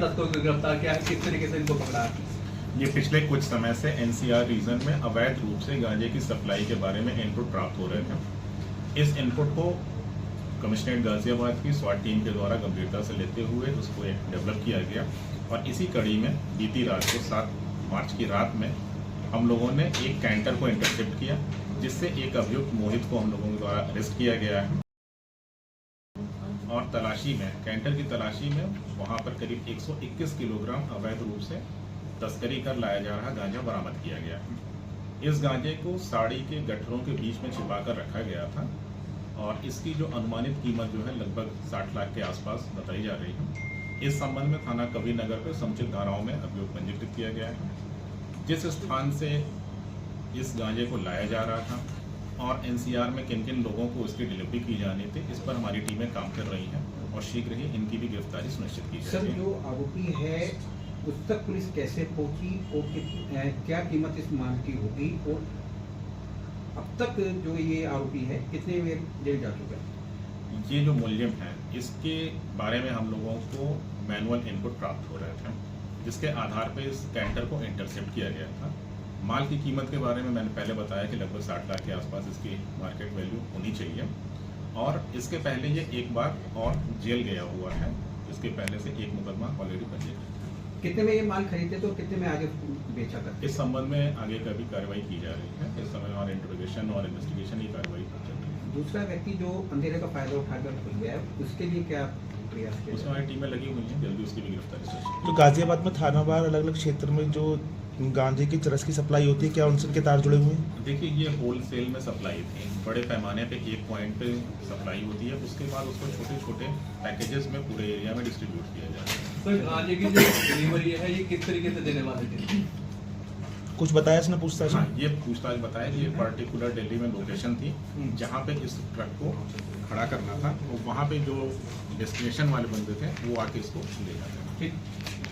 तस्करों को गिरफ्तार किया है, किस तरीके से इनको पकड़ा है? ये पिछले कुछ समय से एनसीआर रीजन में अवैध रूप से गांजे की सप्लाई के बारे में इनपुट प्राप्त हो रहे थे। इस इनपुट को कमिश्नरेट गाजियाबाद की स्वाट टीम के द्वारा गंभीरता से लेते हुए उसको एक डेवलप किया गया और इसी कड़ी में बीती रात को 7 मार्च की रात में हम लोगों ने एक कैंटर को इंटरसेप्ट किया, जिससे एक अभियुक्त मोहित को हम लोगों के द्वारा अरेस्ट किया गया है और तलाशी में कैंटर की तलाशी में वहां पर करीब 121 किलोग्राम अवैध रूप से तस्करी कर लाया जा रहा गांजा बरामद किया गया है। इस गांजे को साड़ी के गठरों के बीच में छिपाकर रखा गया था और इसकी जो अनुमानित कीमत जो है लगभग 60 लाख के आसपास बताई जा रही है। इस संबंध में थाना कबीर नगर पर समुचित धाराओं में अभियोग पंजीकृत किया गया है। जिस स्थान से इस गांजे को लाया जा रहा था और एनसीआर में किन किन लोगों को इसकी डिलीवरी की जानी थी, इस पर हमारी टीमें काम कर रही हैं और शीघ्र ही इनकी भी गिरफ्तारी सुनिश्चित की जाएगी। सर, जो आरोपी है उस तक पुलिस कैसे पहुंची और क्या कीमत इस माल की होगी और अब तक जो ये आरोपी है कितने में जेल जा चुका है? ये जो मुलजिम है इसके बारे में हम लोगों को मैनुअल इनपुट प्राप्त हो रहे थे, जिसके आधार पर इस कैंटर को इंटरसेप्ट किया गया था। माल की कीमत के बारे में मैंने पहले बताया कि लगभग 60 लाख के आसपास इसकी मार्केट वैल्यू होनी चाहिए और इसके पहले ये एक बार और जेल गया हुआ है। इसके पहले से एक मुकदमा ऑलरेडी पंजीकृत है। कितने में ये माल खरीदते तो कितने में आगे बेचा करते? इस संबंध में आगे का भी कार्रवाई की जा रही है। इस समय हमारे इंट्रोगेशन और इन्वेस्टिगेशन की कार्रवाई चल रही है। दूसरा व्यक्ति जो अंधेरे का फायदा उठाकर खुल गया है, उसके लिए क्या प्रयास किया? उसमें हमारी टीमें लगी हुई हैं, जल्दी उसकी भी गिरफ्तारी सुनिश्चित। तो गाजियाबाद में थानावार अलग अलग क्षेत्र में जो गांजे की चरस की सप्लाई होती है, क्या उनसे तार जुड़े हुए हैं? देखिए, ये होलसेल में सप्लाई थी, बड़े पैमाने पे एक पॉइंट पे सप्लाई होती है, उसके बाद उसको छोटे छोटे पैकेजेस में पूरे एरिया में डिस्ट्रीब्यूट किया जाता है। सर, गांजे की जो डिलीवरी है ये किस तरीके से देने वाले थे? कुछ बताया इसने पूछताछ? हाँ, ये पूछताछ बताया कि ये पर्टिकुलर दिल्ली में लोकेशन थी जहाँ पे इस ट्रक को खड़ा करना था और वहाँ पे जो डेस्टिनेशन वाले बंदे थे वो आके इसको ले जाते हैं। ठीक।